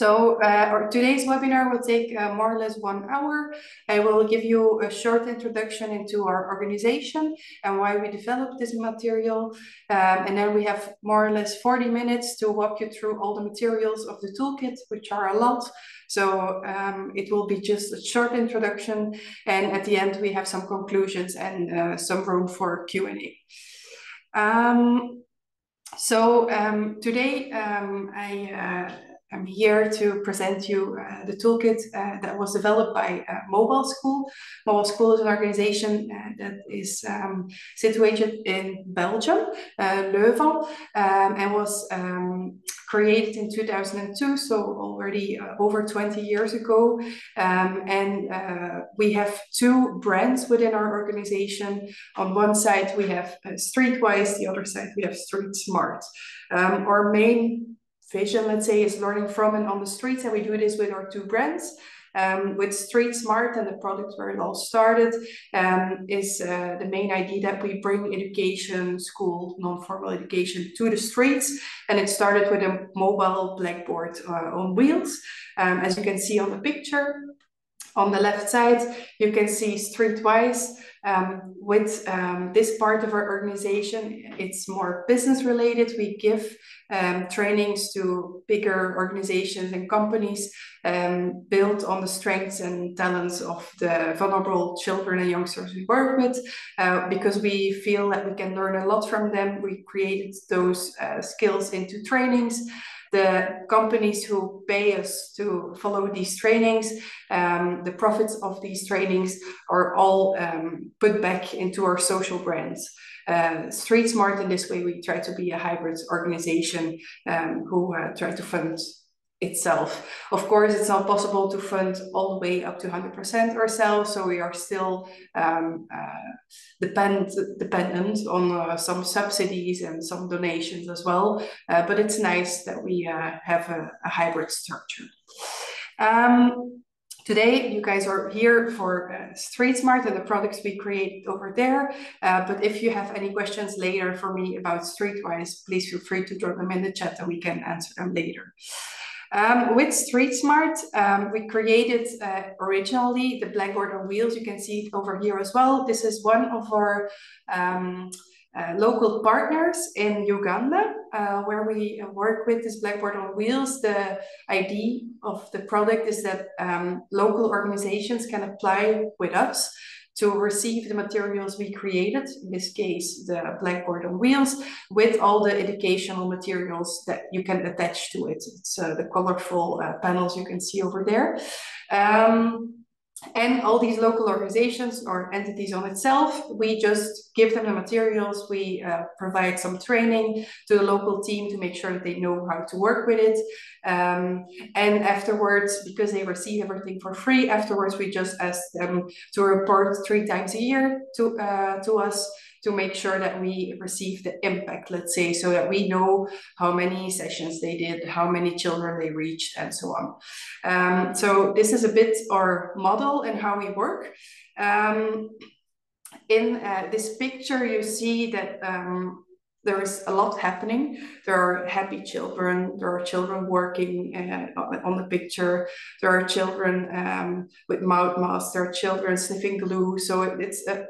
Today's webinar will take more or less 1 hour. I will give you a short introduction into our organization and why we developed this material. And then we have more or less 40 minutes to walk you through all the materials of the toolkit, which are a lot. So it will be just a short introduction. And at the end, we have some conclusions and some room for Q&A. Today I'm here to present you the toolkit that was developed by Mobile School. Mobile School is an organization that is situated in Belgium, Leuven, and was created in 2002, so already over 20 years ago. We have two brands within our organization. On one side, we have Streetwise, the other side, we have StreetSmart. Our main vision, let's say, is learning from and on the streets, and we do this with our two brands. With StreetSmart and the product where it all started is the main idea that we bring education, school, non-formal education to the streets. And it started with a mobile blackboard on wheels. As you can see on the picture, on the left side, you can see Streetwise. With this part of our organization, it's more business related. We give trainings to bigger organizations and companies built on the strengths and talents of the vulnerable children and youngsters we work with. Because we feel that we can learn a lot from them, we created those skills into trainings. The companies who pay us to follow these trainings, the profits of these trainings are all put back into our social brands. StreetSmart, in this way, we try to be a hybrid organization who try to fund itself. Of course, it's not possible to fund all the way up to 100% ourselves, so we are still dependent on some subsidies and some donations as well. But it's nice that we have a hybrid structure. Today, you guys are here for StreetSmart and the products we create over there. But if you have any questions later for me about Streetwise, please feel free to drop them in the chat and we can answer them later. With StreetSmart, we created originally the blackboard on wheels. You can see it over here as well. This is one of our local partners in Uganda, where we work with this blackboard on wheels. The idea of the product is that local organizations can apply with us to receive the materials we created, in this case, the blackboard on wheels, with all the educational materials that you can attach to it. It's the colorful panels you can see over there. And all these local organizations or entities on itself, we just give them the materials. We provide some training to the local team to make sure that they know how to work with it. And afterwards, because they receive everything for free, afterwards we just ask them to report 3 times a year to us to make sure that we receive the impact, let's say, so that we know how many sessions they did, how many children they reached, and so on. So this is a bit our model and how we work. In this picture, you see that there is a lot happening. There are happy children, there are children working on the picture, there are children with mouth masks, there are children sniffing glue. So it's a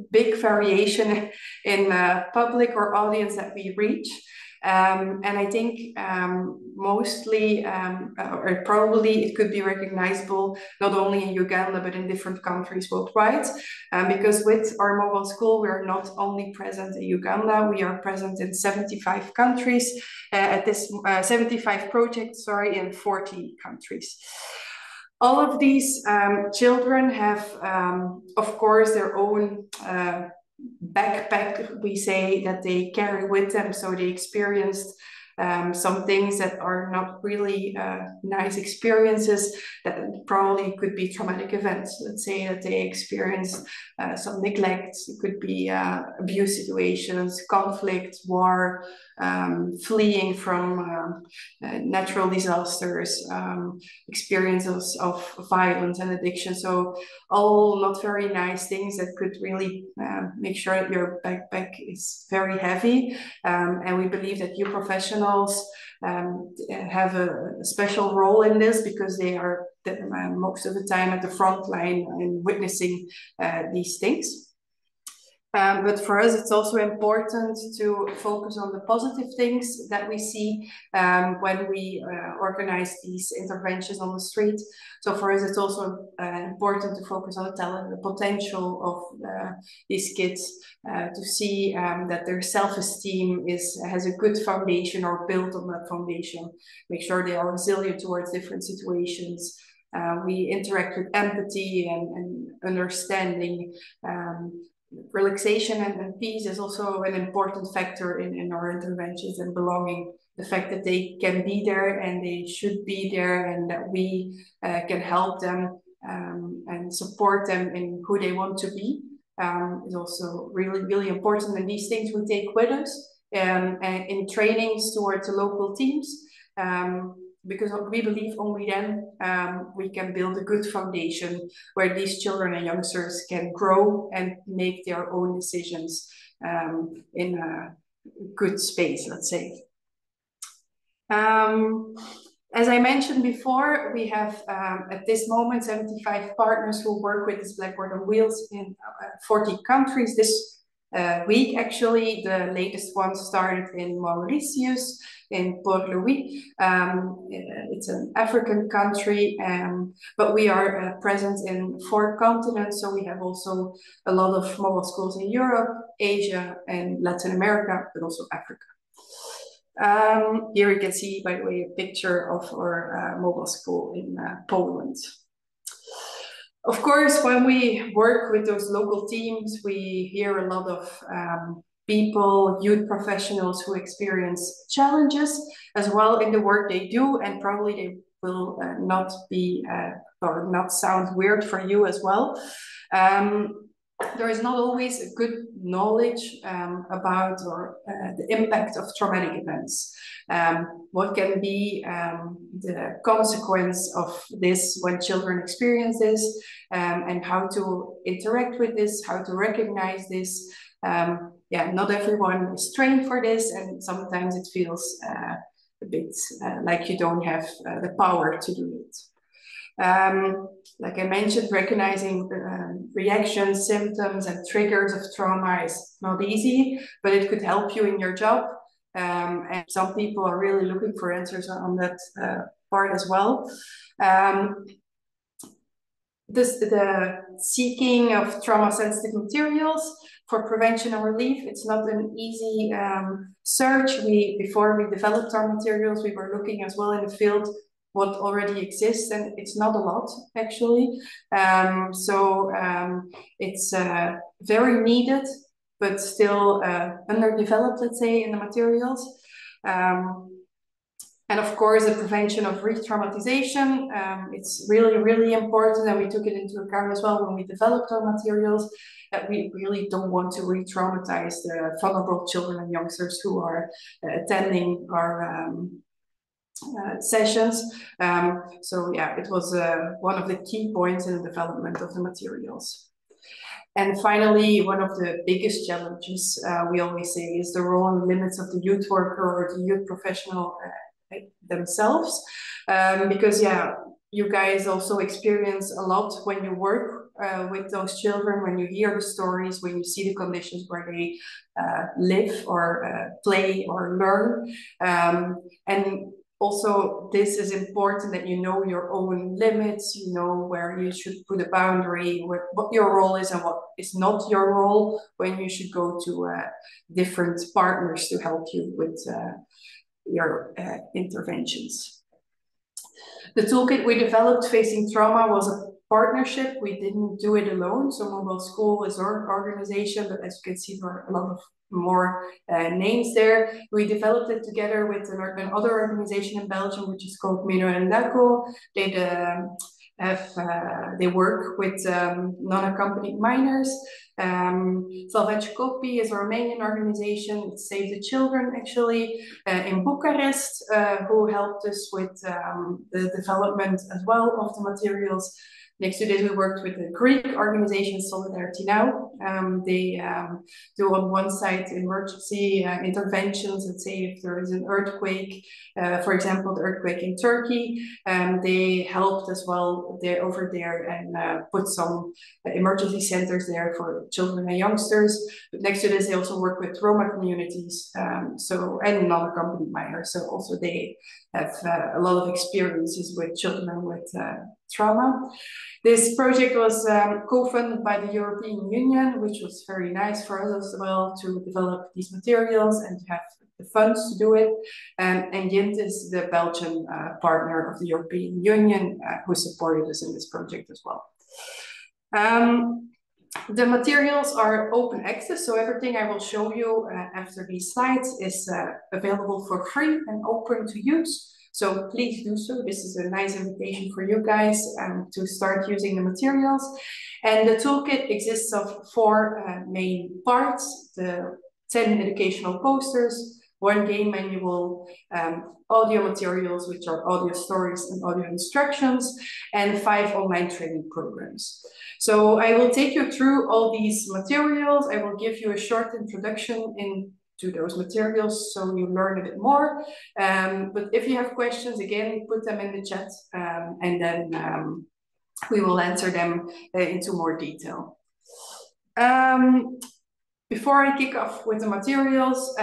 big variation in public or audience that we reach. And I think mostly, or probably it could be recognizable not only in Uganda, but in different countries worldwide. Because with our mobile school, we are not only present in Uganda, we are present in 75 countries, at this 75 projects, sorry, in 40 countries. All of these children have, of course, their own backpack, we say, that they carry with them. So they experienced some things that are not really nice experiences, that probably could be traumatic events. Let's say that they experienced some neglect. It could be abuse situations, conflict, war, fleeing from natural disasters, experiences of violence and addiction. So all not very nice things that could really make sure that your backpack is very heavy. And we believe that you professionals have a special role in this, because they are most of the time at the front line and witnessing these things. But for us, it's also important to focus on the positive things that we see when we organize these interventions on the street. So for us, it's also important to focus on the talent, the potential of these kids, to see that their self-esteem has a good foundation or built on that foundation. Make sure they are resilient towards different situations. We interact with empathy and understanding. Relaxation and peace is also an important factor in our interventions, and belonging. The fact that they can be there and they should be there, and that we can help them and support them in who they want to be, is also really, really important. And these things we take with us and in trainings towards the local teams. Because we believe only then we can build a good foundation where these children and youngsters can grow and make their own decisions in a good space, let's say. As I mentioned before, we have at this moment 75 partners who work with this Blackboard on Wheels in 40 countries. This week, actually, the latest one started in Mauritius, in Port Louis. It's an African country, but we are present in 4 continents. So we have also a lot of mobile schools in Europe, Asia, and Latin America, but also Africa. Here you can see, by the way, a picture of our mobile school in Poland. Of course, when we work with those local teams, we hear a lot of people, youth professionals who experience challenges as well in the work they do, and probably they will not be or not sound weird for you as well. There is not always a good knowledge about the impact of traumatic events. What can be the consequence of this when children experience this, and how to interact with this, how to recognize this. Yeah, not everyone is trained for this, and sometimes it feels a bit like you don't have the power to do it. Like I mentioned, recognizing reactions, symptoms, and triggers of trauma is not easy, but it could help you in your job. And some people are really looking for answers on that part as well. The seeking of trauma-sensitive materials for prevention and relief, it's not an easy search. Before we developed our materials, we were looking as well in the field what already exists, and it's not a lot, actually. It's very needed, but still underdeveloped, let's say, in the materials. And of course, the prevention of re-traumatization, it's really, really important, and we took it into account as well when we developed our materials, that we really don't want to re-traumatize the vulnerable children and youngsters who are attending our sessions. So yeah, it was one of the key points in the development of the materials. And finally, one of the biggest challenges we always say is the role and limits of the youth worker or the youth professional themselves. Because yeah, you guys also experience a lot when you work with those children, when you hear the stories, when you see the conditions where they live or play or learn. And also, this is important that you know your own limits, you know where you should put a boundary, what your role is and what is not your role, when you should go to different partners to help you with your interventions. The toolkit we developed facing trauma was a partnership. We didn't do it alone. So Mobile School is our organization, but as you can see, there are a lot of more names there. We developed it together with another organization in Belgium, which is called Minor-Ndako. They they work with non-accompanied minors. Salvage Copy is a Romanian organization. It Save the Children, actually, in Bucharest, who helped us with the development as well of the materials. Next to this, we worked with the Greek organization SolidarityNow. They do on one side emergency interventions. Let's say if there is an earthquake, for example, the earthquake in Turkey, they helped as well over there and put some emergency centers there for children and youngsters. But next to this, they also work with Roma communities, and non-accompanied minors. So also they have a lot of experiences with children with trauma. This project was co-funded by the European Union, which was very nice for us as well to develop these materials and to have the funds to do it. And Jint is the Belgian partner of the European Union who supported us in this project as well. The materials are open access, so everything I will show you after these slides is available for free and open to use. So please do so. This is a nice invitation for you guys to start using the materials. And the toolkit exists of 4 main parts: the 10 educational posters, 1 game manual, audio materials, which are audio stories and audio instructions, and 5 online training programs. So I will take you through all these materials. I will give you a short introduction to those materials so you learn a bit more. But if you have questions, again, put them in the chat and then we will answer them into more detail. Before I kick off with the materials,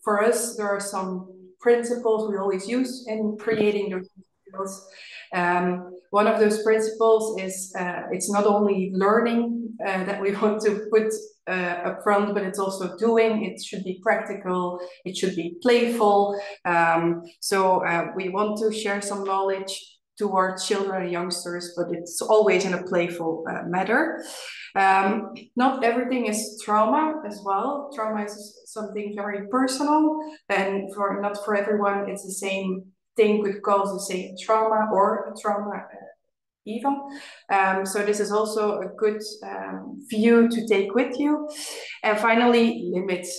for us, there are some principles we always use in creating those materials. One of those principles is it's not only learning that we want to put up front, but it's also doing. It should be practical, it should be playful. So we want to share some knowledge towards children and youngsters, but it's always in a playful manner. Not everything is trauma as well. Trauma is something very personal, and not for everyone it's the same thing could cause the same trauma or a trauma even. So this is also a good view to take with you. And finally, limits.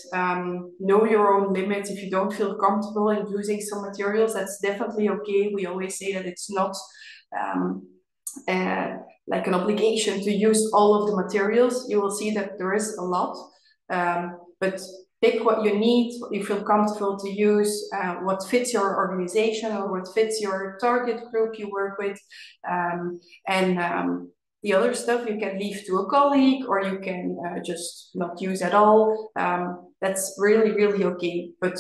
Know your own limits. If you don't feel comfortable in using some materials, that's definitely okay. We always say that it's not like an obligation to use all of the materials. You will see that there is a lot, but pick what you need, what you feel comfortable to use, what fits your organization or what fits your target group you work with. The other stuff you can leave to a colleague, or you can just not use at all. That's really, really okay, but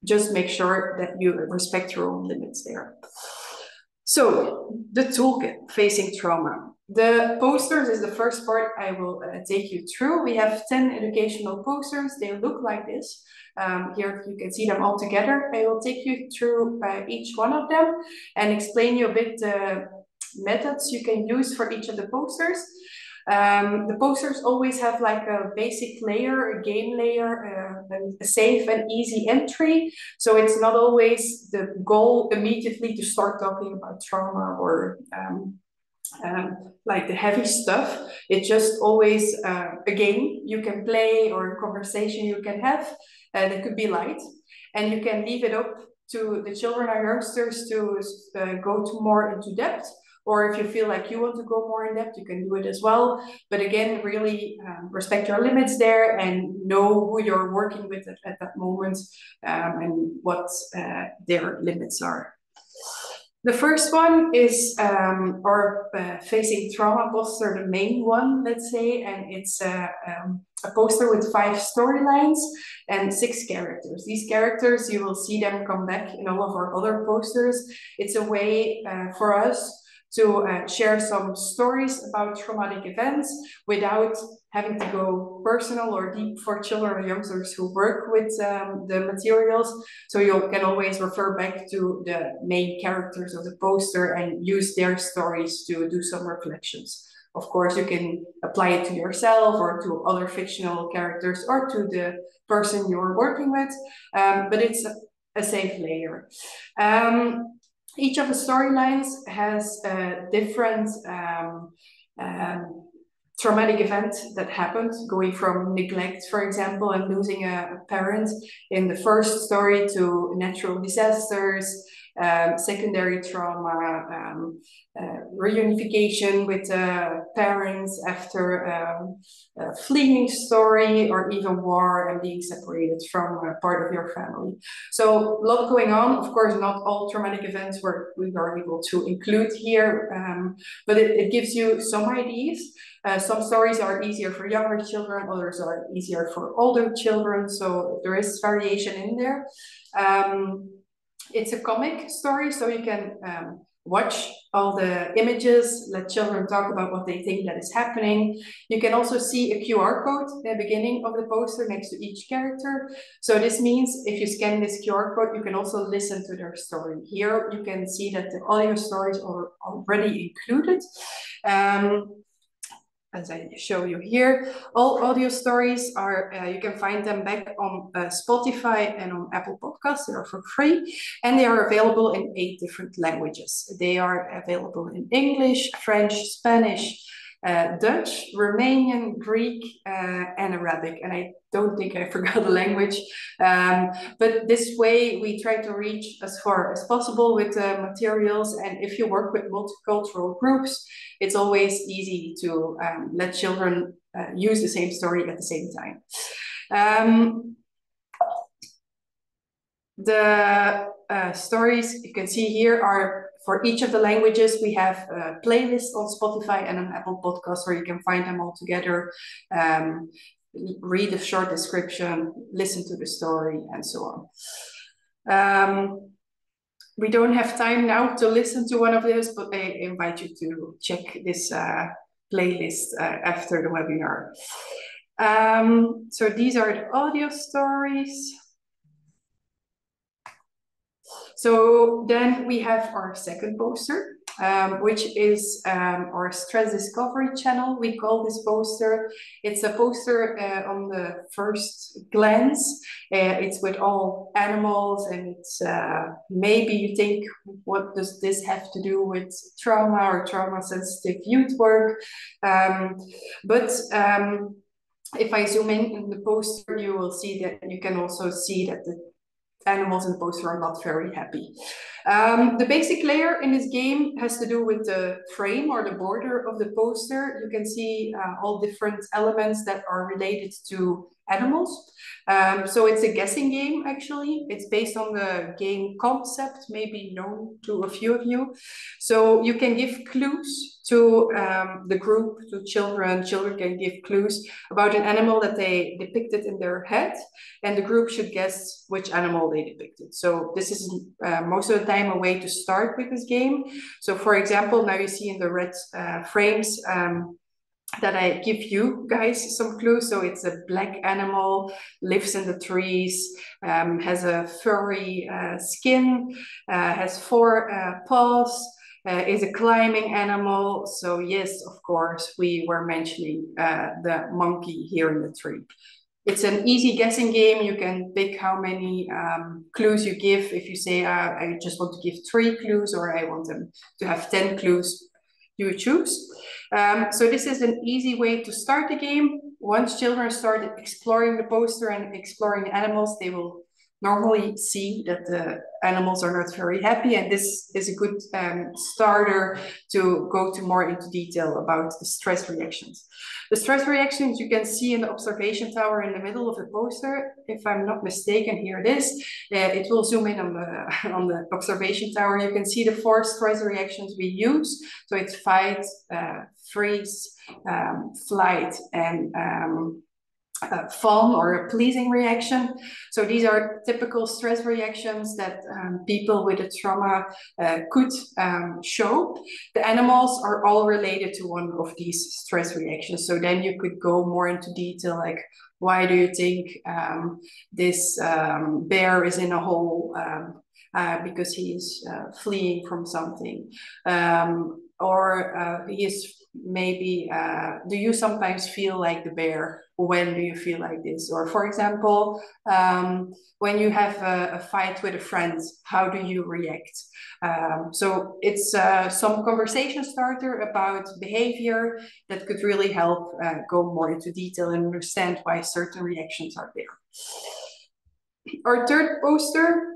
just make sure that you respect your own limits there. So, the toolkit, facing trauma. The posters is the first part I will take you through. We have 10 educational posters. They look like this. Here you can see them all together. I will take you through each one of them and explain you a bit the methods you can use for each of the posters. The posters always have like a basic layer, a game layer, a safe and easy entry. So it's not always the goal immediately to start talking about trauma or like the heavy stuff. It's just always a game you can play or a conversation you can have that could be light, and you can leave it up to the children or youngsters to go to more into depth. Or if you feel like you want to go more in depth, you can do it as well. But again, really respect your limits there and know who you're working with at that moment and what their limits are. The first one is our facing trauma poster, the main one, let's say, and it's a poster with 5 storylines and 6 characters. These characters, you will see them come back in all of our other posters. It's a way for us to share some stories about traumatic events without having to go personal or deep for children or youngsters who work with the materials. So you can always refer back to the main characters of the poster and use their stories to do some reflections. Of course, you can apply it to yourself or to other fictional characters or to the person you're working with, but it's a safe layer. Each of the storylines has different traumatic event that happened, going from neglect, for example, and losing a parent in the first story, to natural disasters, secondary trauma, reunification with parents after a fleeing story, or even war and being separated from a part of your family. So a lot going on. Of course, not all traumatic events we were able to include here, but it gives you some ideas. Some stories are easier for younger children, others are easier for older children, so there is variation in there. It's a comic story, so you can watch all the images, let children talk about what they think that is happening. You can also see a QR code at the beginning of the poster next to each character. So this means if you scan this QR code, you can also listen to their story. Here you can see that the audio stories are already included. As I show you here, all audio stories are, you can find them back on Spotify and on Apple Podcasts. They are for free, and they are available in 8 different languages. They are available in English, French, Spanish, Dutch, Romanian, Greek, and Arabic. And I don't think I forgot the language. But this way we try to reach as far as possible with materials. And if you work with multicultural groups, it's always easy to let children use the same story at the same time. The stories you can see here are for each of the languages. We have a playlist on Spotify and on Apple Podcasts where you can find them all together, read a short description, listen to the story, and so on. We don't have time now to listen to one of those, but I invite you to check this playlist after the webinar. So these are the audio stories. So then we have our second poster, which is our stress discovery channel. We call this poster. It's a poster on the first glance. It's with all animals, and it's maybe you think, what does this have to do with trauma or trauma-sensitive youth work? If I zoom in the poster, you will see that you can also see that the animals in the poster are not very happy. The basic layer in this game has to do with the frame or the border of the poster. You can see all different elements that are related to animals. So it's a guessing game, actually. It's based on the game concept, maybe known to a few of you. So you can give clues to the group, to children. Children can give clues about an animal that they depicted in their head, and the group should guess which animal they depicted. So this is most of the time a way to start with this game. So for example, now you see in the red frames that I give you guys some clues. So it's a black animal, lives in the trees, has a furry skin, has 4 paws, is a climbing animal. So yes, of course, we were mentioning the monkey here in the tree. It's an easy guessing game. You can pick how many clues you give. If you say, I just want to give 3 clues, or I want them to have 10 clues, you choose. So this is an easy way to start the game. Once children start exploring the poster and exploring animals, they will normally see that the animals are not very happy, and this is a good starter to go more into detail about the stress reactions. The stress reactions you can see in the observation tower in the middle of the poster. If I'm not mistaken, here it is. It will zoom in on the observation tower. You can see the 4 stress reactions we use. So it's fight, freeze, flight, and fawn, or a pleasing reaction. So these are typical stress reactions that people with a trauma could show. The animals are all related to one of these stress reactions. So then you could go more into detail, like Why do you think this bear is in a hole? Because he is fleeing from something, or he is maybe, do you sometimes feel like the bear? When do you feel like this? Or for example, when you have a fight with a friend, how do you react? So it's some conversation starter about behavior that could really help go more into detail and understand why certain reactions are there. Our third poster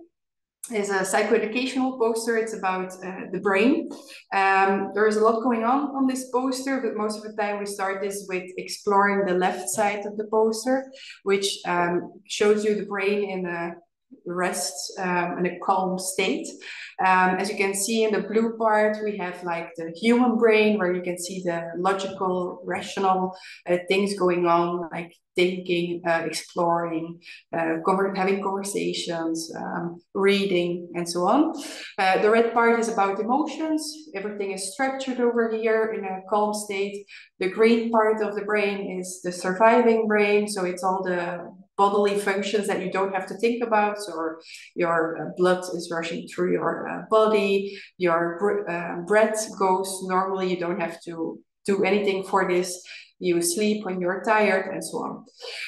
is a psychoeducational poster. It's about the brain. There is a lot going on this poster, but most of the time we start this with exploring the left side of the poster, which shows you the brain in a rest, in a calm state. As you can see in the blue part, we have like the human brain, where you can see the logical, rational things going on, like thinking, exploring, having conversations, reading, and so on. The red part is about emotions. Everything is structured over here in a calm state. The green part of the brain is the surviving brain. So it's all the bodily functions that you don't have to think about. So your blood is rushing through your body, your breath goes normally, you don't have to do anything for this. You sleep when you're tired, and so on.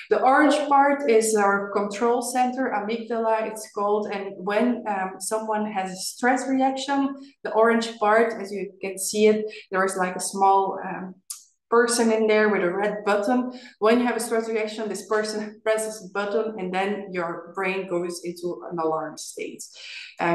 The orange part is our control center, amygdala it's called, and when someone has a stress reaction, the orange part, as you can see it, there is like a small person in there with a red button. When you have a stress reaction, this person presses the button and then your brain goes into an alarm state.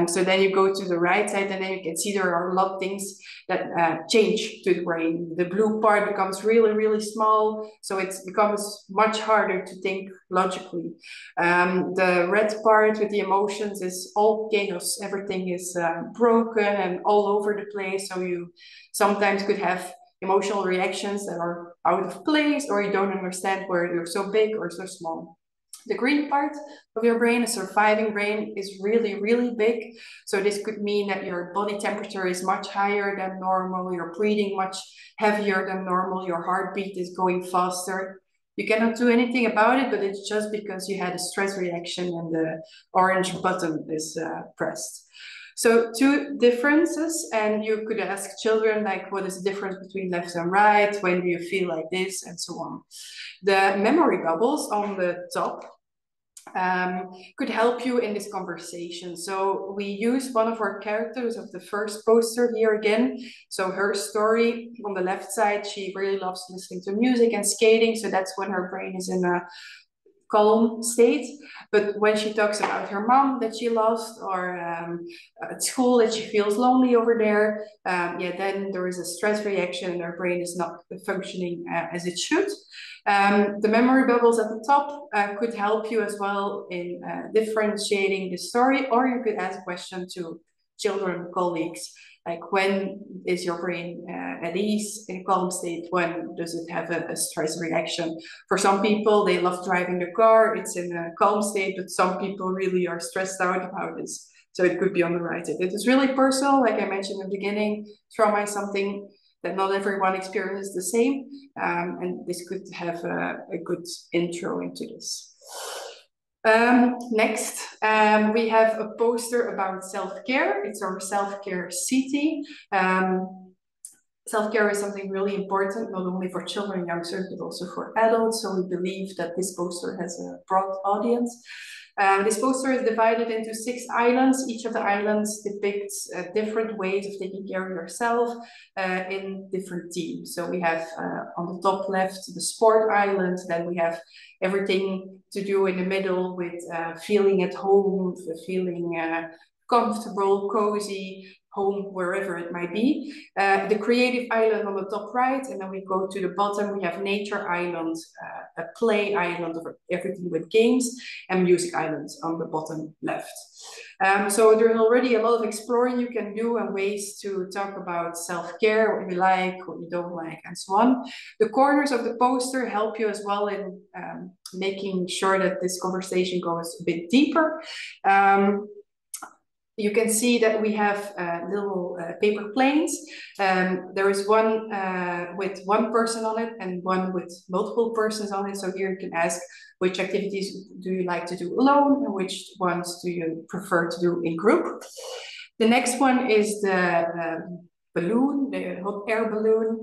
So then you go to the right side and then you can see there are a lot of things that change to the brain. The blue part becomes really, really small, so it becomes much harder to think logically. The red part with the emotions is all chaos. Everything is broken and all over the place, so you sometimes could have emotional reactions that are out of place, or you don't understand where you're so big or so small. The green part of your brain, a surviving brain, is really, really big. So this could mean that your body temperature is much higher than normal, you're breathing much heavier than normal, your heartbeat is going faster. You cannot do anything about it, but it's just because you had a stress reaction and the orange button is pressed. So two differences, and you could ask children like, what is the difference between left and right? When do you feel like this? And so on. The memory bubbles on the top could help you in this conversation. So we use one of our characters of the first poster here again. So her story on the left side, she really loves listening to music and skating. So that's when her brain is in a calm state. But when she talks about her mom that she lost, or at school that she feels lonely over there, then there is a stress reaction and her brain is not functioning as it should. The memory bubbles at the top could help you as well in differentiating the story, or you could ask a question to children, colleagues, like when is your brain at ease, in a calm state? When does it have a stress reaction? For some people, they love driving the car, it's in a calm state, but some people really are stressed out about this. So it could be on the right side. It is really personal, like I mentioned in the beginning. Trauma is something that not everyone experiences the same, and this could have a good intro into this. Next, we have a poster about self-care. It's our self-care city. Self-care is something really important, not only for children and youngsters, but also for adults. So we believe that this poster has a broad audience. This poster is divided into 6 islands. Each of the islands depicts different ways of taking care of yourself in different themes. So we have on the top left, the sport island. Then we have everything to do in the middle with feeling at home, feeling comfortable, cozy, home, wherever it might be. The creative island on the top right, and then we go to the bottom, we have nature island, a play island, of everything with games, and music islands on the bottom left. So there's already a lot of exploring you can do and ways to talk about self-care, what you like, what you don't like, and so on. The corners of the poster help you as well in making sure that this conversation goes a bit deeper. You can see that we have little paper planes. There is one with one person on it and one with multiple persons on it. So here you can ask which activities do you like to do alone and which ones do you prefer to do in group. The next one is the balloon, the hot air balloon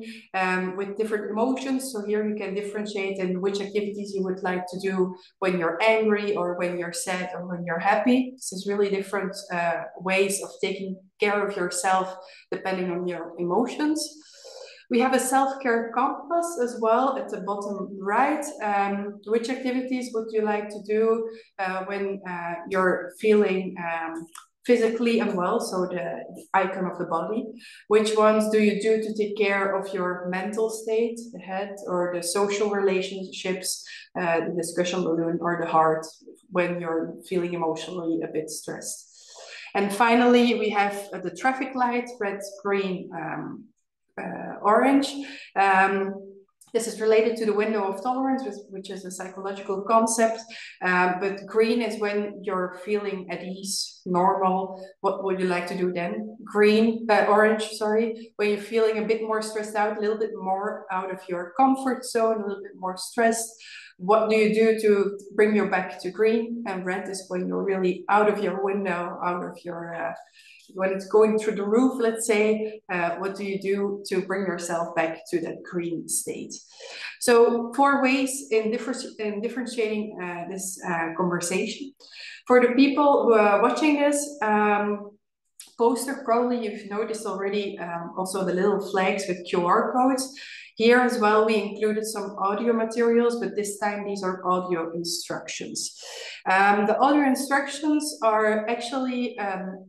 with different emotions. So here you can differentiate in which activities you would like to do when you're angry or when you're sad or when you're happy. This is really different ways of taking care of yourself depending on your emotions. We have a self-care compass as well at the bottom right. Which activities would you like to do when you're feeling physically unwell, so the icon of the body? Which ones do you do to take care of your mental state, the head, or the social relationships, the discussion balloon, or the heart, when you're feeling emotionally a bit stressed? And finally, we have the traffic light, red, green, orange. This is related to the window of tolerance, which is a psychological concept. But green is when you're feeling at ease, normal. What would you like to do then? Orange, sorry, when you're feeling a bit more stressed out, a little bit more out of your comfort zone, a little bit more stressed. What do you do to bring you back to green? And red is when you're really out of your window, out of your when it's going through the roof, let's say, what do you do to bring yourself back to that green state? So 4 ways in differentiating this conversation. For the people who are watching this poster, probably you've noticed already also the little flags with QR codes. Here as well, we included some audio materials, but this time these are audio instructions. The audio instructions are actually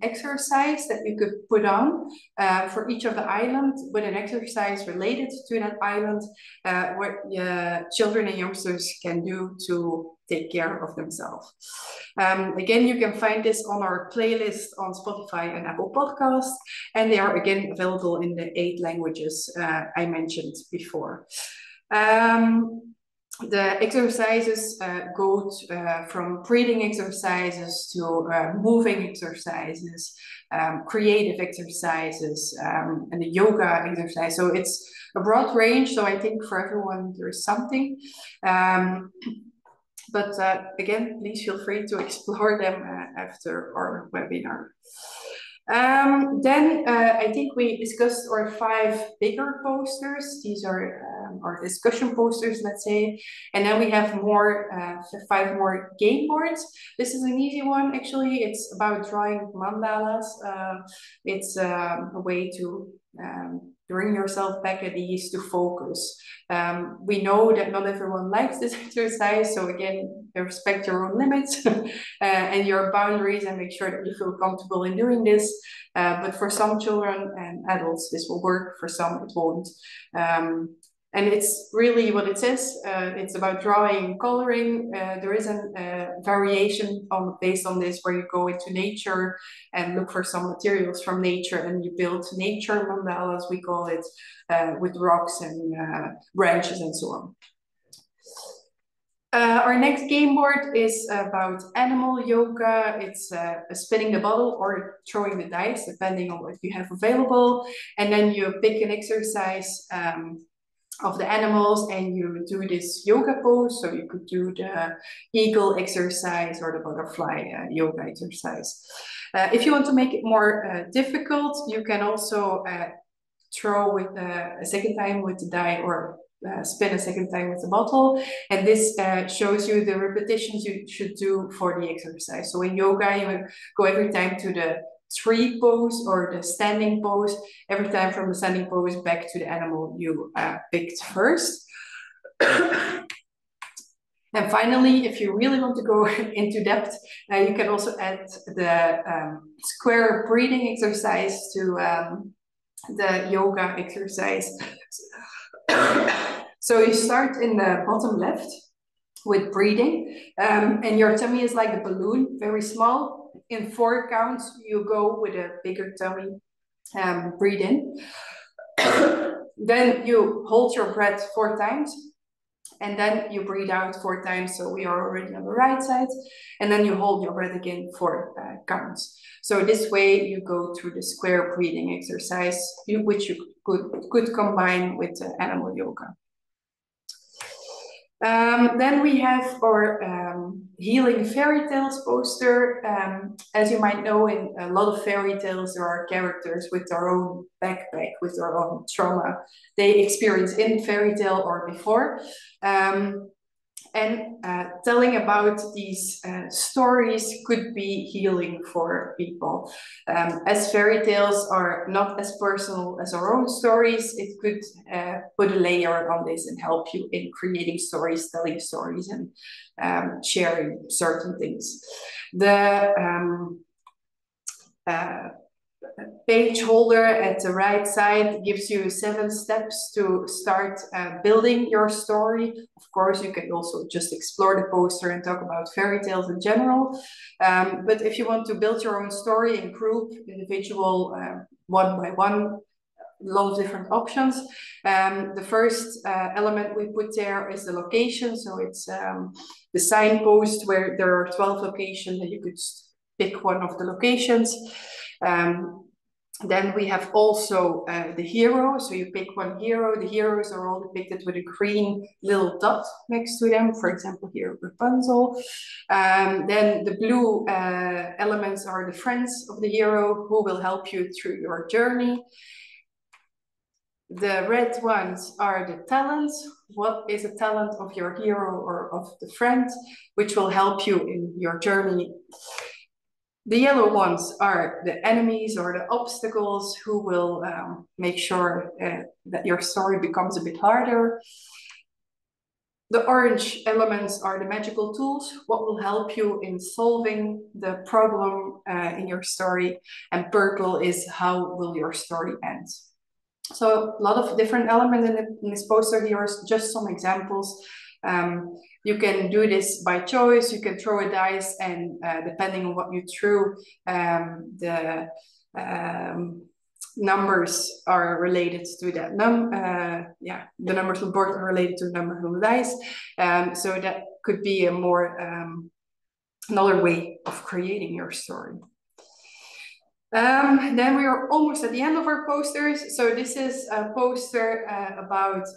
exercise that you could put on for each of the islands with an exercise related to that island, what children and youngsters can do to take care of themselves. Again, you can find this on our playlist on Spotify and Apple Podcasts, and they are again available in the 8 languages I mentioned before. The exercises go from breathing exercises to moving exercises, creative exercises, and the yoga exercise. So it's a broad range. So I think for everyone there is something. But again, please feel free to explore them after our webinar. Then I think we discussed our 5 bigger posters. These are our discussion posters, let's say. And then we have more 5 more game boards. This is an easy one, actually. It's about drawing mandalas. It's a way to bring yourself back at ease, to focus. We know that not everyone likes this exercise, so again, respect your own limits and your boundaries, and make sure that you feel comfortable in doing this. But for some children and adults, this will work. For some, it won't. And it's really what it says. It's about drawing, coloring. There is a variation based on this, where you go into nature and look for some materials from nature, and you build nature mandalas, we call it, with rocks and branches and so on. Our next game board is about animal yoga. It's spinning the bottle or throwing the dice, depending on what you have available. And then you pick an exercise of the animals and you do this yoga pose. So you could do the eagle exercise or the butterfly yoga exercise. If you want to make it more difficult, you can also throw with a second time with the die, or spin a second time with the bottle. And this shows you the repetitions you should do for the exercise. So in yoga, you go every time to the tree pose or the standing pose, every time from the standing pose back to the animal you picked first. And finally, if you really want to go into depth, you can also add the square breathing exercise to the yoga exercise. So you start in the bottom left with breathing, and your tummy is like a balloon, very small. In 4 counts, you go with a bigger tummy. Breathe in. Then you hold your breath 4 times. And then you breathe out 4 times, so we are already on the right side. And then you hold your breath again for counts. So this way you go through the square breathing exercise, which you could combine with animal yoga. Then we have our Healing Fairy Tales poster. As you might know, in a lot of fairy tales, there are characters with their own backpack, with their own trauma they experience in fairy tale or before. And telling about these stories could be healing for people. As fairy tales are not as personal as our own stories, it could put a layer on this and help you in creating stories, telling stories, and sharing certain things. The page holder at the right side gives you 7 steps to start building your story. Of course, you can also just explore the poster and talk about fairy tales in general. But if you want to build your own story in group, individual, one by one, a lot of different options. The first element we put there is the location. So it's the signpost where there are 12 locations and you could pick one of the locations. Then we have also the hero. So you pick one hero. The heroes are all depicted with a green little dot next to them. For example, here Rapunzel. Then the blue elements are the friends of the hero who will help you through your journey. The red ones are the talents. What is a talent of your hero or of the friend, which will help you in your journey. The yellow ones are the enemies or the obstacles who will make sure that your story becomes a bit harder. The orange elements are the magical tools, what will help you in solving the problem in your story. And purple is how will your story end. So a lot of different elements in this poster. Here are just some examples. You can do this by choice. You can throw a dice, and depending on what you threw, the numbers are related to that the numbers on the board are related to the numbers on the dice. So that could be a more another way of creating your story. Then we are almost at the end of our posters. So this is a poster about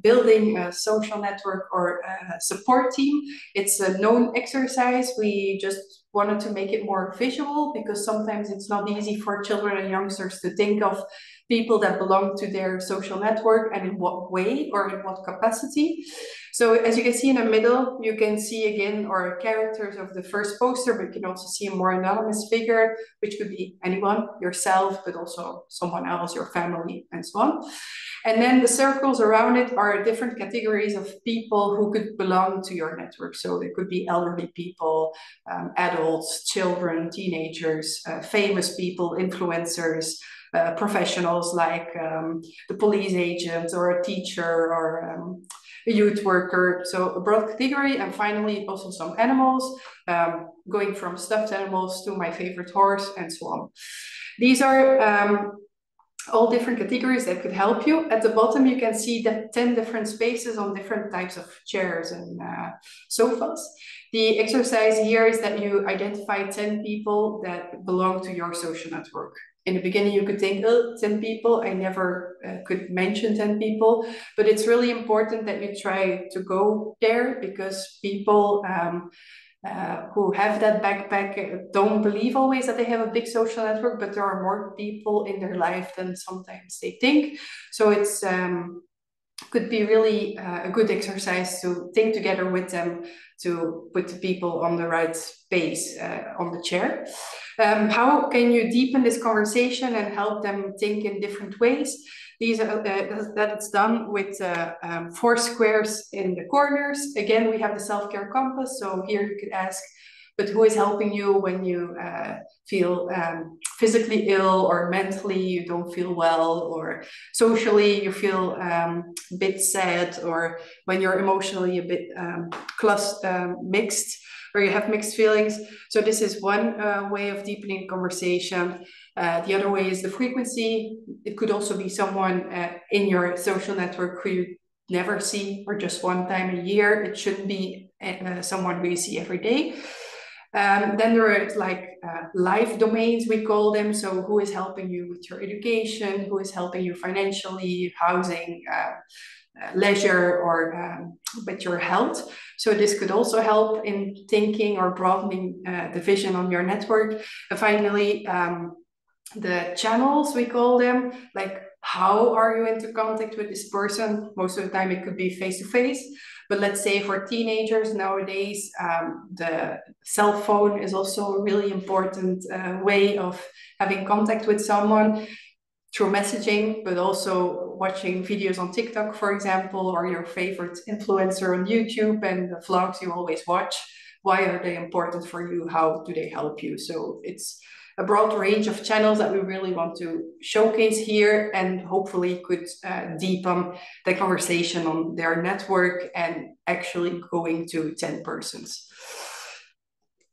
building a social network or a support team. It's a known exercise. We just wanted to make it more visual because sometimes it's not easy for children and youngsters to think of people that belong to their social network and in what way or in what capacity. So as you can see in the middle, you can see again our characters of the first poster, but you can also see a more anonymous figure, which could be anyone, yourself, but also someone else, your family, and so on. And then the circles around it are different categories of people who could belong to your network. So there could be elderly people, adults, children, teenagers, famous people, influencers, professionals like the police agent or a teacher or a youth worker. So a broad category. And finally, also some animals, going from stuffed animals to my favorite horse and so on. These are all different categories that could help you. At the bottom, you can see that 10 different spaces on different types of chairs and sofas. The exercise here is that you identify 10 people that belong to your social network. In the beginning, you could think, oh, 10 people. I never could mention 10 people, but it's really important that you try to go there because people who have that backpack don't believe always that they have a big social network, but there are more people in their life than sometimes they think. So it's could be really a good exercise to think together with them to put the people on the right space on the chair. How can you deepen this conversation and help them think in different ways? These are, that it's done with 4 squares in the corners. Again, we have the self-care compass. So here you could ask, but who is helping you when you feel physically ill or mentally you don't feel well, or socially you feel a bit sad, or when you're emotionally a bit mixed, or you have mixed feelings. So this is one way of deepening conversation. The other way is the frequency. It could also be someone in your social network who you never see or just one time a year. It shouldn't be someone who you see every day. Then there are like life domains, we call them. So who is helping you with your education, who is helping you financially, housing, leisure, or with your health. So this could also help in thinking or broadening the vision on your network. And finally, the channels, we call them, like how are you into contact with this person? Most of the time it could be face-to-face, but let's say for teenagers nowadays, the cell phone is also a really important way of having contact with someone through messaging, but also watching videos on TikTok, for example, or your favorite influencer on YouTube and the vlogs you always watch. Why are they important for you? How do they help you? So it's a broad range of channels that we really want to showcase here, and hopefully could deepen the conversation on their network and actually going to 10 persons.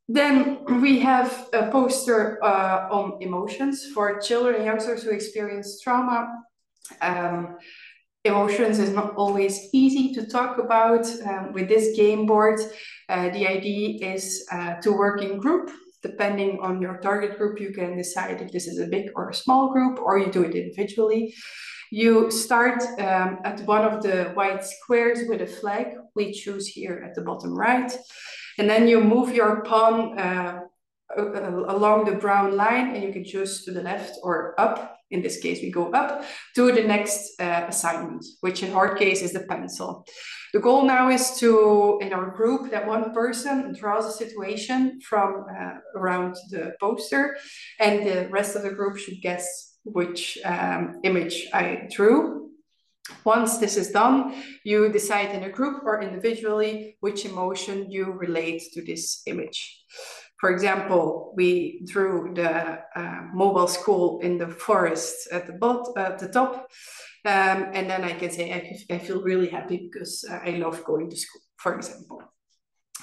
Then we have a poster on emotions for children and youngsters who experience trauma. Emotions is not always easy to talk about. With this game board, the idea is to work in group. Depending on your target group, you can decide if this is a big or a small group, or you do it individually. You start at one of the white squares with a flag. We choose here at the bottom right. And then you move your pawn along the brown line, and you can choose to the left or up. In this case, we go up to the next assignment, which in our case is the pencil. The goal now is to, in our group, that one person draws a situation from around the poster, and the rest of the group should guess which image I drew. Once this is done, you decide in a group or individually which emotion you relate to this image. For example, we drew the mobile school in the forest at the top. And then I can say I feel really happy because I love going to school, for example.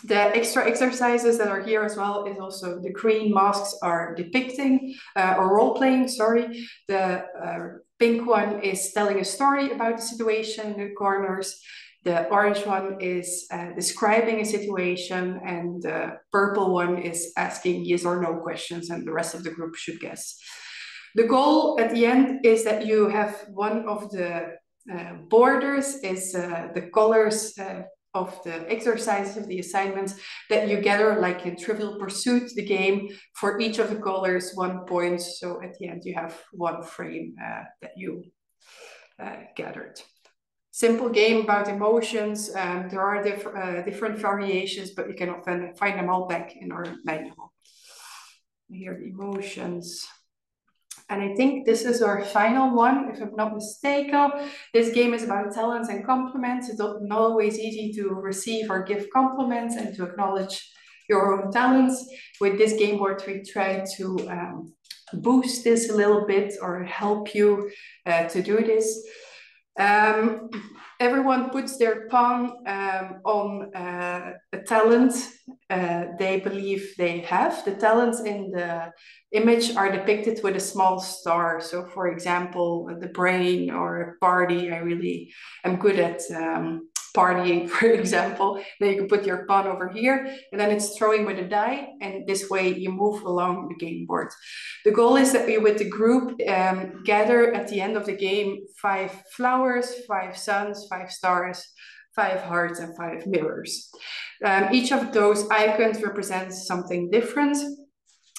The extra exercises that are here as well is also the green masks are depicting or role-playing, sorry. The pink one is telling a story about the situation in the corners. The orange one is describing a situation, and the purple one is asking yes or no questions, and the rest of the group should guess. The goal at the end is that you have one of the borders is the colors of the exercises, of the assignments that you gather, like in Trivial Pursuit, the game, for each of the colors, 1 point. So at the end, you have one frame that you gathered. Simple game about emotions. There are different variations, but you can often find them all back in our manual. Here are the emotions. And I think this is our final one, if I'm not mistaken. This game is about talents and compliments. It's not always easy to receive or give compliments and to acknowledge your own talents. With this game board, we try to boost this a little bit or help you to do this. Everyone puts their pawn on a talent they believe they have. The talents in the image are depicted with a small star. So for example, the brain or a party, I really am good at partying, for example. Then you can put your pawn over here, and then it's throwing with a die, and this way you move along the game board. The goal is that we, with the group, gather at the end of the game 5 flowers, 5 suns, 5 stars, 5 hearts, and 5 mirrors. Each of those icons represents something different.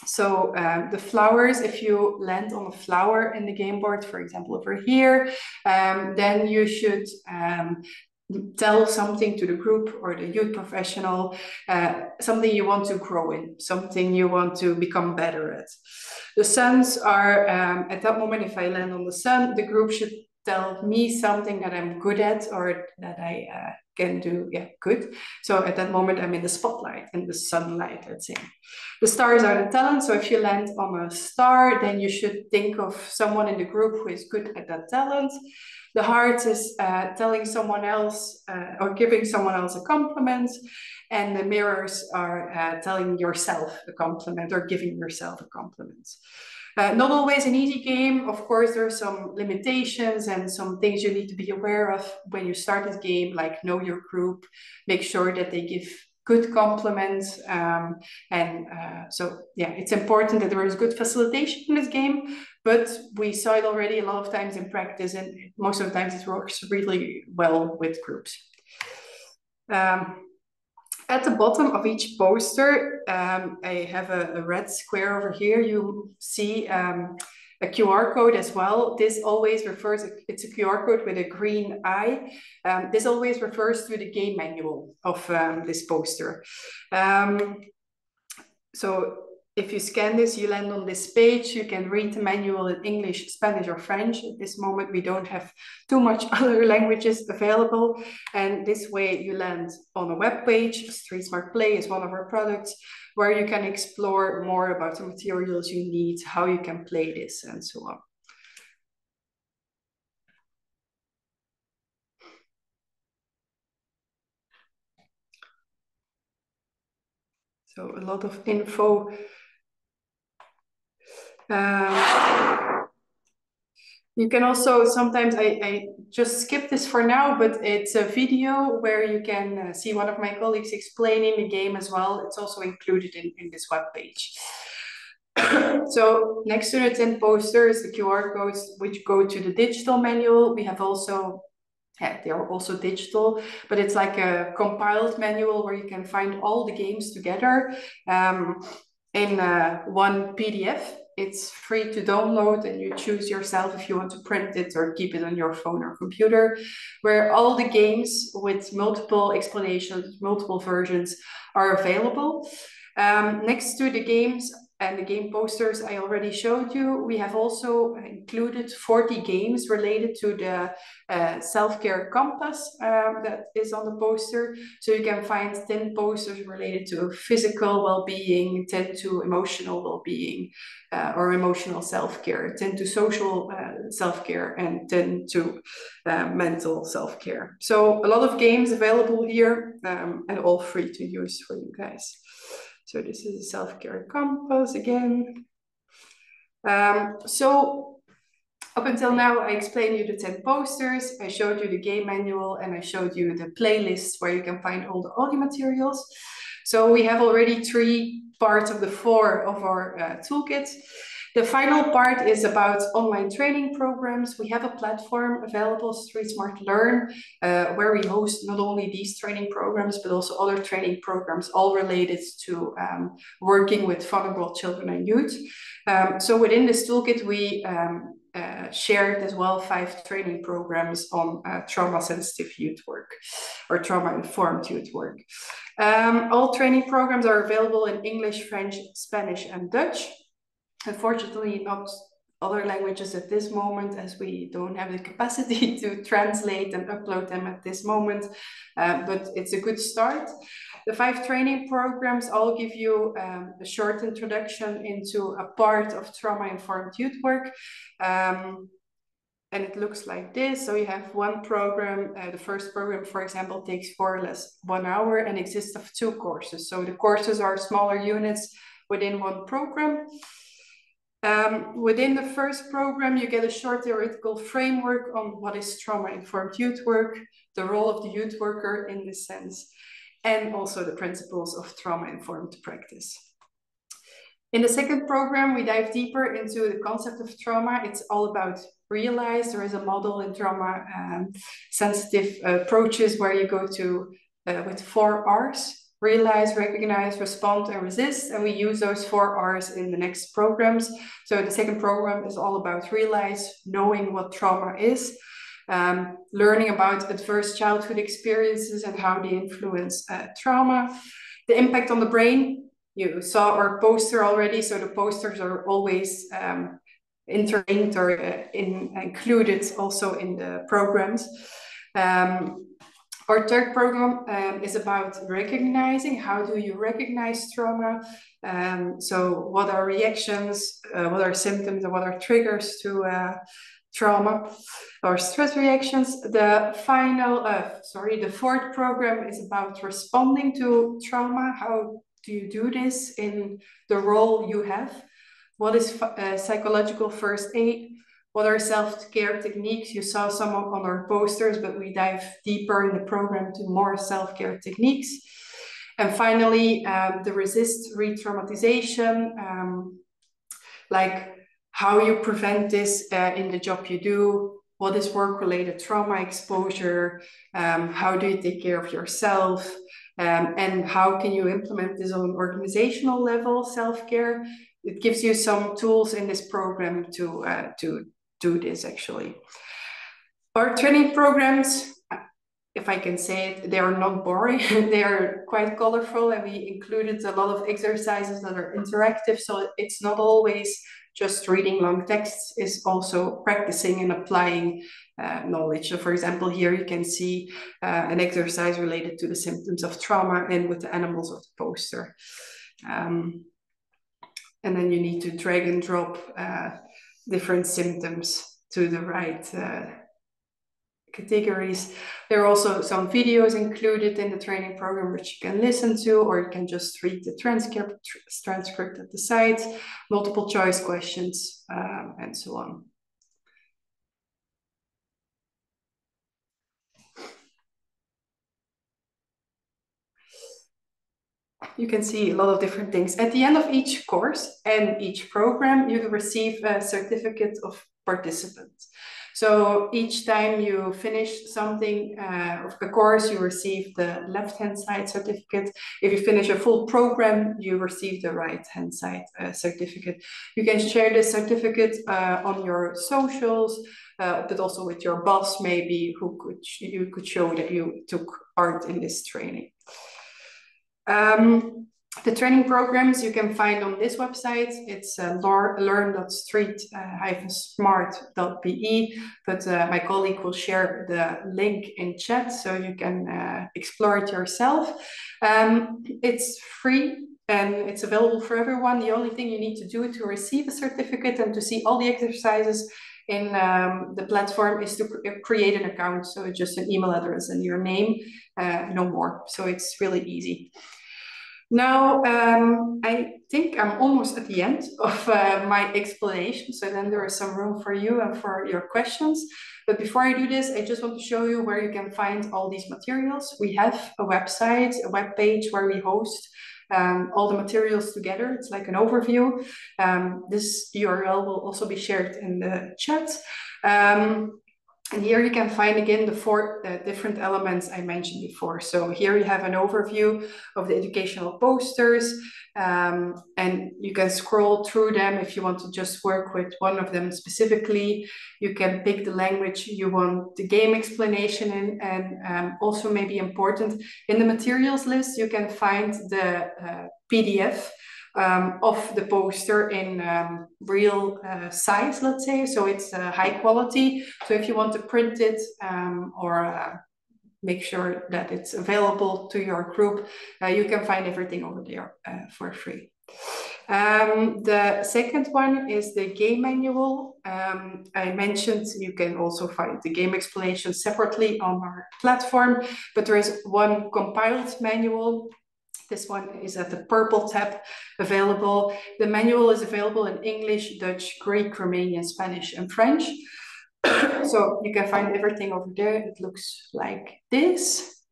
So the flowers, if you land on a flower in the game board, for example, over here, then you should tell something to the group or the youth professional, something you want to grow in, something you want to become better at. The suns are, at that moment, if I land on the sun, the group should tell me something that I'm good at or that I can do good. So at that moment, I'm in the spotlight, in the sunlight, let's say. The stars are the talent. So if you land on a star, then you should think of someone in the group who is good at that talent. The heart is telling someone else or giving someone else a compliment. And the mirrors are telling yourself a compliment or giving yourself a compliment. Not always an easy game. Of course, there are some limitations and some things you need to be aware of when you start this game, like know your group, make sure that they give good compliments. So yeah, it's important that there is good facilitation in this game, but we saw it already a lot of times in practice, and most of the times it works really well with groups. At the bottom of each poster, I have a red square over here. You see a QR code as well. This always refers, it's a QR code with a green eye. This always refers to the game manual of this poster. So if you scan this, you land on this page. You can read the manual in English, Spanish, or French. At this moment, we don't have too much other languages available. And this way you land on a web page. StreetSmart Play is one of our products where you can explore more about the materials you need, how you can play this, and so on. So a lot of info. You can also, sometimes I just skip this for now, but it's a video where you can see one of my colleagues explaining the game as well. It's also included in this web page. So next to the 10 posters, the QR codes, which go to the digital manual. We have also, they are also digital, but it's like a compiled manual where you can find all the games together in one PDF. It's free to download, and you choose yourself if you want to print it or keep it on your phone or computer, where all the games with multiple explanations, multiple versions are available. Next to the games and the game posters I already showed you, we have also included 40 games related to the self-care compass that is on the poster. So you can find 10 posters related to physical well-being, 10 to emotional well-being or emotional self-care, 10 to social self-care, and 10 to mental self-care. So a lot of games available here and all free to use for you guys. So this is a self-care compass again. So up until now, I explained you the 10 posters, I showed you the game manual, and I showed you the playlist where you can find all the audio materials. So we have already 3 parts of the 4 of our toolkit. The final part is about online training programs. We have a platform available, StreetSmart Learn, where we host not only these training programs, but also other training programs, all related to working with vulnerable children and youth. So within this toolkit, we shared as well 5 training programs on trauma-sensitive youth work or trauma-informed youth work. All training programs are available in English, French, Spanish, and Dutch. Unfortunately, not other languages at this moment, as we don't have the capacity to translate and upload them at this moment, but it's a good start. The 5 training programs all give you a short introduction into a part of trauma-informed youth work. And it looks like this. So you have one program, the first program, for example, takes more or less 1 hour and consists of 2 courses. So the courses are smaller units within one program. Within the first program, you get a short theoretical framework on what is trauma-informed youth work, the role of the youth worker in this sense, and also the principles of trauma-informed practice. In the second program, we dive deeper into the concept of trauma. It's all about realize. There is a model in trauma sensitive approaches where you go to with 4 R's. Realize, recognize, respond, and resist. And we use those 4 R's in the next programs. So the second program is all about realize, knowing what trauma is, learning about adverse childhood experiences and how they influence trauma. The impact on the brain, you saw our poster already. So the posters are always interlinked or included also in the programs. Our third program is about recognizing. How do you recognize trauma? So what are reactions, what are symptoms, and what are triggers to trauma or stress reactions? The fourth program is about responding to trauma. How do you do this in the role you have? what is psychological first aid, what are self-care techniques. You saw some on our posters, but we dive deeper in the program to more self-care techniques. And finally, the resist re-traumatization, like how you prevent this in the job you do, what is work-related trauma exposure, how do you take care of yourself, and how can you implement this on an organizational level, self-care. It gives you some tools in this program to do this, actually. Our training programs, if I can say it, they are not boring. They are quite colorful, and we included a lot of exercises that are interactive. So it's not always just reading long texts, it's also practicing and applying knowledge. So for example, here you can see an exercise related to the symptoms of trauma and with the animals of the poster. And then you need to drag and drop different symptoms to the right categories. There are also some videos included in the training program which you can listen to, or you can just read the transcript at the site, multiple choice questions, and so on. You can see a lot of different things. At the end of each course and each program, you receive a certificate of participant. So each time you finish something of a course, you receive the left-hand side certificate. If you finish a full program, you receive the right-hand side certificate. You can share this certificate on your socials, but also with your boss, maybe, you could show that you took part in this training. The training programs you can find on this website. It's learn.street-smart.be, but my colleague will share the link in chat so you can explore it yourself. It's free and it's available for everyone. The only thing you need to do to receive a certificate and to see all the exercises in the platform is to create an account. So it's just an email address and your name, no more. So it's really easy. Now, I think I'm almost at the end of my explanation, so then there is some room for you and for your questions. But before I do this, I just want to show you where you can find all these materials. We have a website, a web page where we host all the materials together. It's like an overview. This URL will also be shared in the chat. And here you can find again the 4 different elements I mentioned before. So here you have an overview of the educational posters, and you can scroll through them if you want to just work with one of them specifically. You can pick the language you want the game explanation in, and also maybe important, in the materials list, you can find the PDF of the poster in real size, let's say. So it's high quality. So if you want to print it or make sure that it's available to your group, you can find everything over there for free. The second one is the game manual. I mentioned you can also find the game explanation separately on our platform, but there is one compiled manual. This one is at the purple tab available. The manual is available in English, Dutch, Greek, Romanian, Spanish, and French. So you can find everything over there. It looks like this.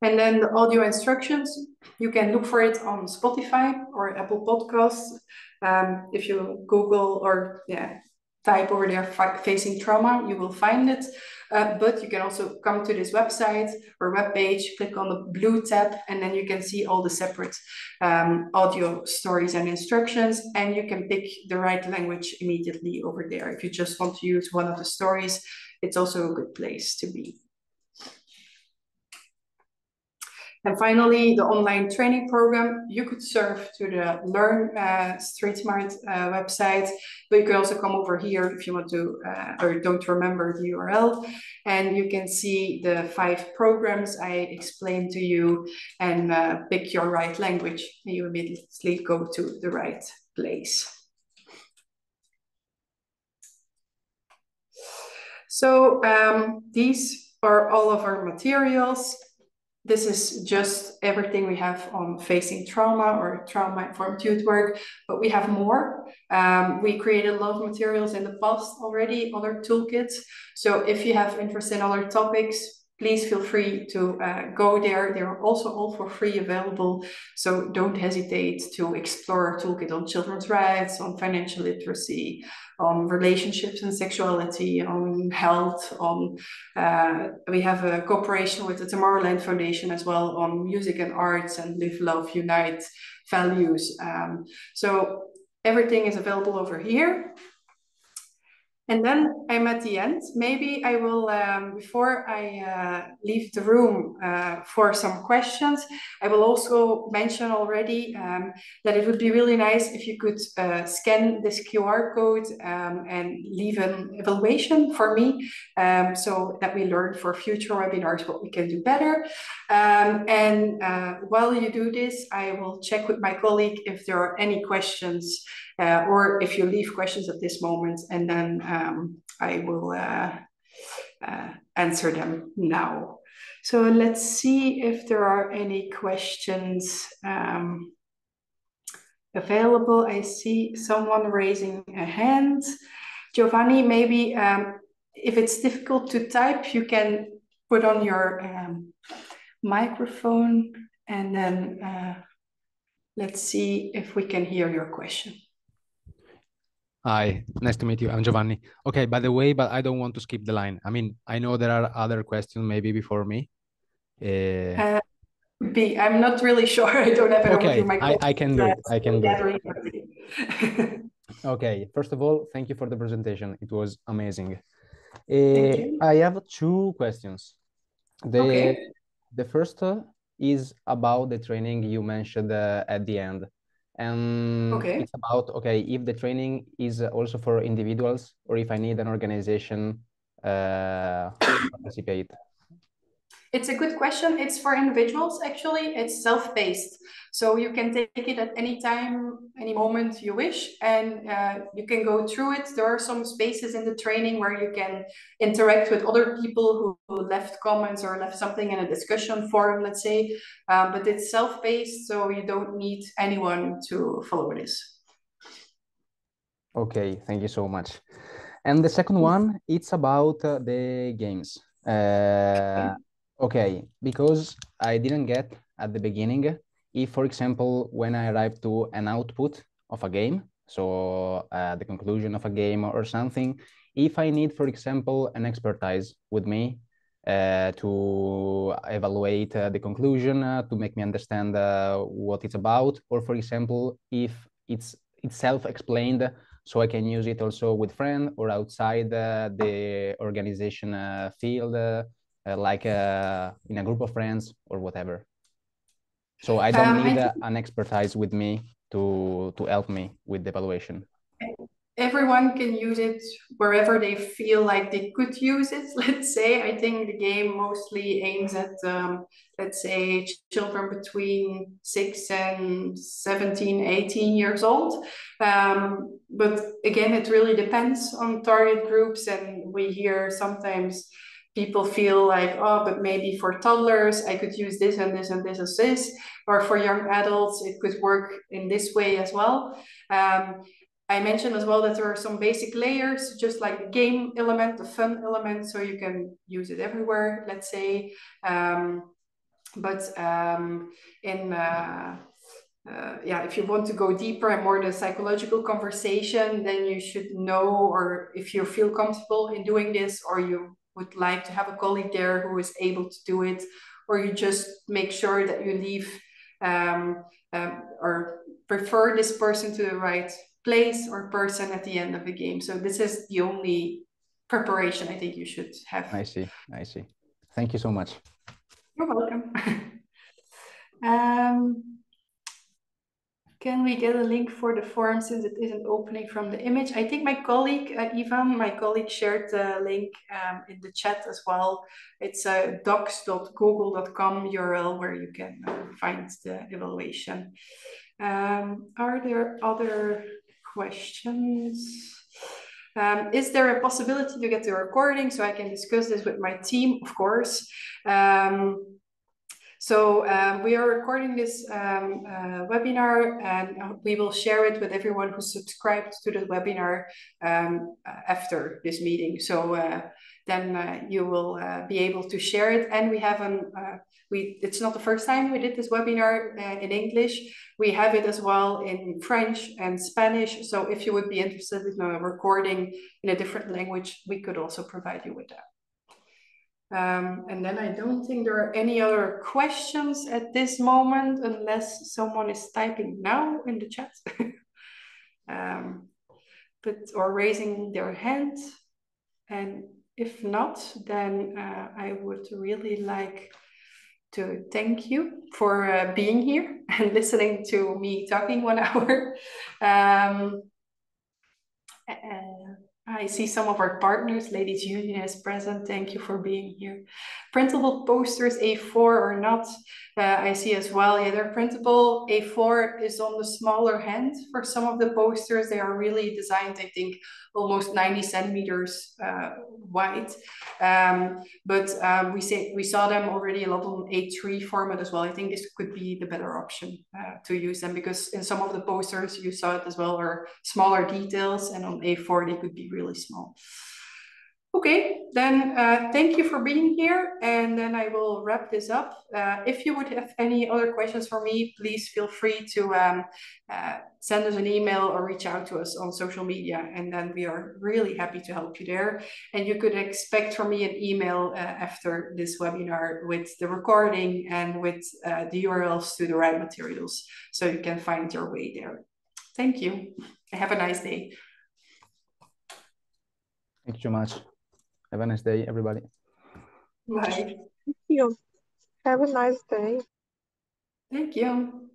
And then the audio instructions, you can look for it on Spotify or Apple Podcasts. If you Google or type over there facing trauma, you will find it. But you can also come to this website or web page, click on the blue tab, and then you can see all the separate audio stories and instructions, and you can pick the right language immediately over there. If you just want to use one of the stories, it's also a good place to be. And finally, the online training program, you could surf to the Learn StreetSmart website, but you can also come over here if you want to, or don't remember the URL, and you can see the 5 programs I explained to you and pick your right language, and you immediately go to the right place. So these are all of our materials. This is just everything we have on facing trauma or trauma-informed youth work, but we have more. We created a lot of materials in the past already, other toolkits. So if you have interest in other topics, please feel free to go there. They're also all for free available. So don't hesitate to explore our toolkit on children's rights, on financial literacy, on relationships and sexuality, on health, on we have a cooperation with the Tomorrowland Foundation as well on music and arts and live, love, unite values. So everything is available over here. And then I'm at the end. Maybe I will, before I leave the room for some questions, I will also mention already that it would be really nice if you could scan this QR code and leave an evaluation for me so that we learn for future webinars what we can do better. And while you do this, I will check with my colleague if there are any questions or if you leave questions at this moment, and then I will answer them now. So let's see if there are any questions available. I see someone raising a hand. Giovanni, maybe if it's difficult to type, you can put on your microphone, and then let's see if we can hear your question. Hi, nice to meet you. I'm Giovanni. Okay, by the way, but I don't want to skip the line. I mean, I know there are other questions maybe before me. I'm not really sure. I don't have an okay, overview. I can do it. I can do it. Okay, first of all, thank you for the presentation. It was amazing. Thank you. I have two questions. The first is about the training you mentioned at the end. And it's about, okay, if the training is also for individuals or if I need an organization to participate. It's a good question. It's for individuals, actually. It's self-paced. So you can take it at any time, any moment you wish, and you can go through it. There are some spaces in the training where you can interact with other people who left comments or left something in a discussion forum, let's say. But it's self-paced, so you don't need anyone to follow this. Okay, thank you so much. And the second one, it's about the games. Okay, because I didn't get at the beginning, if, for example, when I arrive to an output of a game, so the conclusion of a game or something, if I need, for example, an expertise with me to evaluate the conclusion, to make me understand what it's about, or, for example, if it's self-explained, so I can use it also with friends or outside the organization field, like in a group of friends or whatever. So I don't need an expertise with me to help me with the evaluation. Everyone can use it wherever they feel like they could use it, let's say. I think the game mostly aims at, let's say, children between 6 and 17, 18 years old. But again, it really depends on target groups. And we hear sometimes people feel like, oh, but maybe for toddlers, I could use this and this and this and this. Or for young adults, it could work in this way as well. I mentioned as well that there are some basic layers, just like the game element, the fun element, so you can use it everywhere, let's say. If you want to go deeper and more the psychological conversation, then you should know, or if you feel comfortable in doing this, or you would like to have a colleague there who is able to do it, or you just make sure that you leave or refer this person to the right place or person at the end of the game. So this is the only preparation I think you should have. I see. Thank you so much. You're welcome. Can we get a link for the forum since it isn't opening from the image? I think my colleague, Ivan, shared the link in the chat as well. It's a docs.google.com URL where you can find the evaluation. Are there other questions? Is there a possibility to get the recording so I can discuss this with my team? Of course. We are recording this webinar, and we will share it with everyone who subscribed to the webinar after this meeting. So then you will be able to share it. And we have it's not the first time we did this webinar in English. We have it as well in French and Spanish. So if you would be interested in a recording in a different language, we could also provide you with that. And then I don't think there are any other questions at this moment, unless someone is typing now in the chat or raising their hand. And if not, then I would really like to thank you for being here and listening to me talking 1 hour. I see some of our partners, Ladies Union is present. Thank you for being here. Printable posters, A4 or not, I see as well. Yeah, they're printable. A4 is on the smaller hand for some of the posters. They are really designed, I think, almost 90 centimeters wide. We saw them already a lot on A3 format as well. I think this could be the better option to use them, because in some of the posters you saw it as well, are smaller details, and on A4 they could be really small. Okay, then thank you for being here, and then I will wrap this up. If you would have any other questions for me, please feel free to send us an email or reach out to us on social media, and then we are really happy to help you there. And you could expect from me an email after this webinar with the recording and with the URLs to the right materials, so you can find your way there. Thank you. Have a nice day. Thank you so much. Have a nice day, everybody. Bye. Thank you. Have a nice day. Thank you.